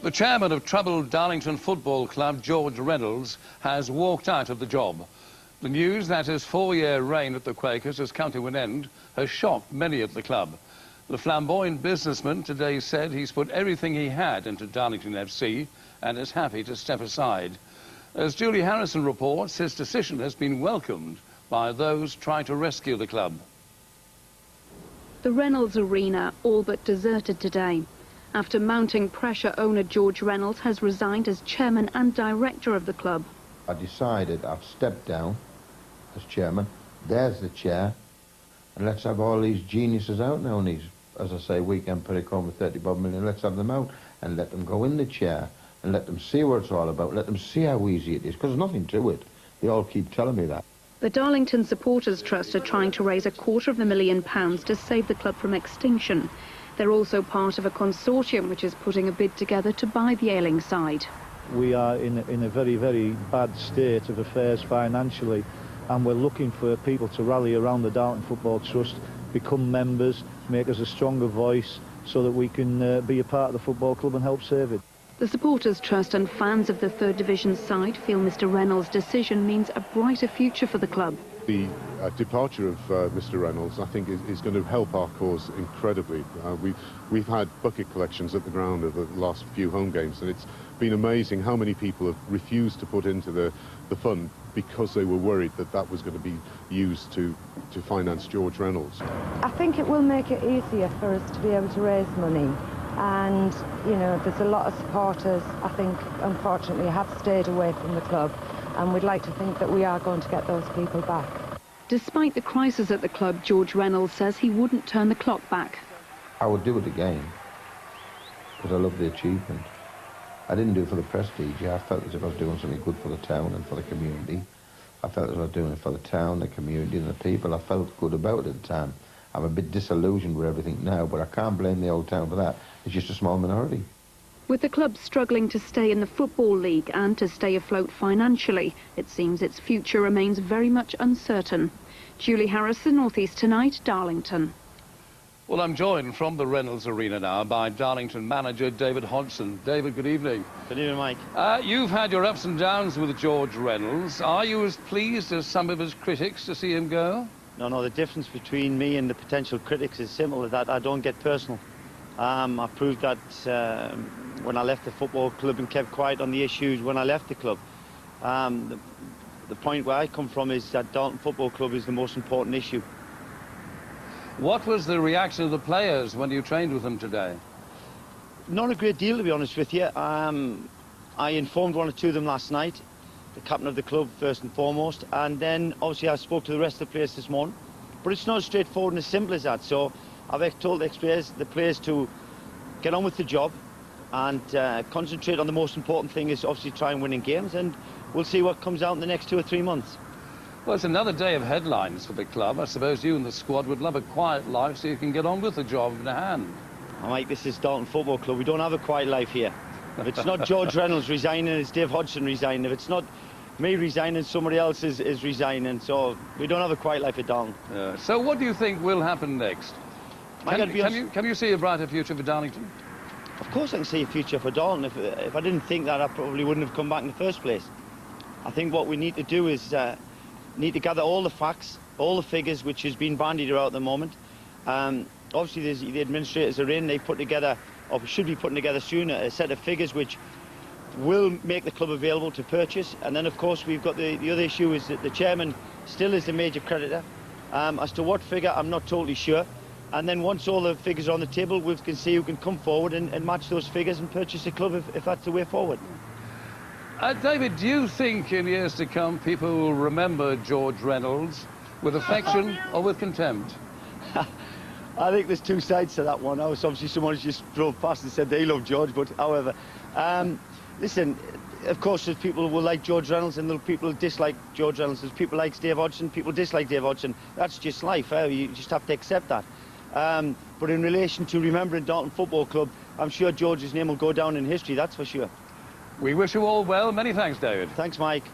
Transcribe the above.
The chairman of troubled Darlington Football Club, George Reynolds, has walked out of the job. The news that his 4-year reign at the Quakers has come to an end has shocked many at the club. The flamboyant businessman today said he's put everything he had into Darlington FC and is happy to step aside. As Julie Harrison reports, his decision has been welcomed by those trying to rescue the club. The Reynolds Arena all but deserted today. After mounting pressure, owner George Reynolds has resigned as chairman and director of the club. I decided I've stepped down as chairman. There's the chair. And let's have all these geniuses out now, and these, as I say, weekend Pericom with 30 bob million, let's have them out and let them go in the chair and let them see what it's all about, let them see how easy it is, because there's nothing to it. They all keep telling me that. The Darlington Supporters Trust are trying to raise £250,000 to save the club from extinction. They're also part of a consortium which is putting a bid together to buy the ailing side. We are in a very, very bad state of affairs financially, and we're looking for people to rally around the Darlington Football Trust, become members, make us a stronger voice so that we can be a part of the football club and help save it. The Supporters Trust and fans of the third division side feel Mr Reynolds' decision means a brighter future for the club. The departure of Mr Reynolds, I think, is going to help our cause incredibly. We've had bucket collections at the ground of the last few home games, and it's been amazing how many people have refused to put into the fund because they were worried that that was going to be used to finance George Reynolds. I think it will make it easier for us to be able to raise money. And, you know, there's a lot of supporters, I think, unfortunately, have stayed away from the club, and we'd like to think that we are going to get those people back. Despite the crisis at the club, George Reynolds says he wouldn't turn the clock back. I would do it again, because I love the achievement. I didn't do it for the prestige. I felt as if I was doing something good for the town and for the community. I felt as if I was doing it for the town, the community and the people. I felt good about it at the time. I'm a bit disillusioned with everything now, but I can't blame the old town for that. It's just a small minority. With the club struggling to stay in the Football League and to stay afloat financially, it seems its future remains very much uncertain. Julie Harrison, North East Tonight, Darlington. Well, I'm joined from the Reynolds Arena now by Darlington manager David Hodgson. David, good evening. Good evening, Mike. You've had your ups and downs with George Reynolds. Are you as pleased as some of his critics to see him go? No, the difference between me and the potential critics is simple, that I don't get personal. I proved that when I left the football club and kept quiet on the issues when I left the club. The point where I come from is that Darlington Football Club is the most important issue. What was the reaction of the players when you trained with them today? Not a great deal, to be honest with you. I informed one or two of them last night, the captain of the club first and foremost, and then obviously I spoke to the rest of the players this morning. But it's not as straightforward and as simple as that. So I've told the players to get on with the job and concentrate on the most important thing is obviously try and winning games, and we'll see what comes out in the next 2 or 3 months. Well, it's another day of headlines for the club. I suppose you and the squad would love a quiet life so you can get on with the job in hand. Mike, this is Darlington Football Club. We don't have a quiet life here. If it's not George Reynolds resigning, it's Dave Hodgson resigning. If it's not me resigning, somebody else is resigning. So we don't have a quiet life at Darlington. Yeah. So what do you think will happen next? Can you see a brighter future for Darlington? Of course I can see a future for Darlington. If I didn't think that, I probably wouldn't have come back in the first place. I think what we need to do is need to gather all the facts, all the figures which has been bandied around at the moment. Obviously the administrators are in, they put together, or should be putting together soon, a set of figures which will make the club available to purchase. And then of course we've got the other issue is that the chairman still is the major creditor. As to what figure, I'm not totally sure. And then once all the figures are on the table, we can see who can come forward and match those figures and purchase the club if that's the way forward. David, do you think in years to come people will remember George Reynolds with affection or with contempt? I think there's two sides to that one. I was obviously someone who just drove past and said they love George, but however, listen, of course there's people who will like George Reynolds and there are people who dislike George Reynolds. There's people like Dave Hodgson, people dislike Dave Hodgson. That's just life, you just have to accept that. But in relation to remembering Darlington Football Club, I'm sure George's name will go down in history, that's for sure. We wish you all well. Many thanks, David. Thanks, Mike.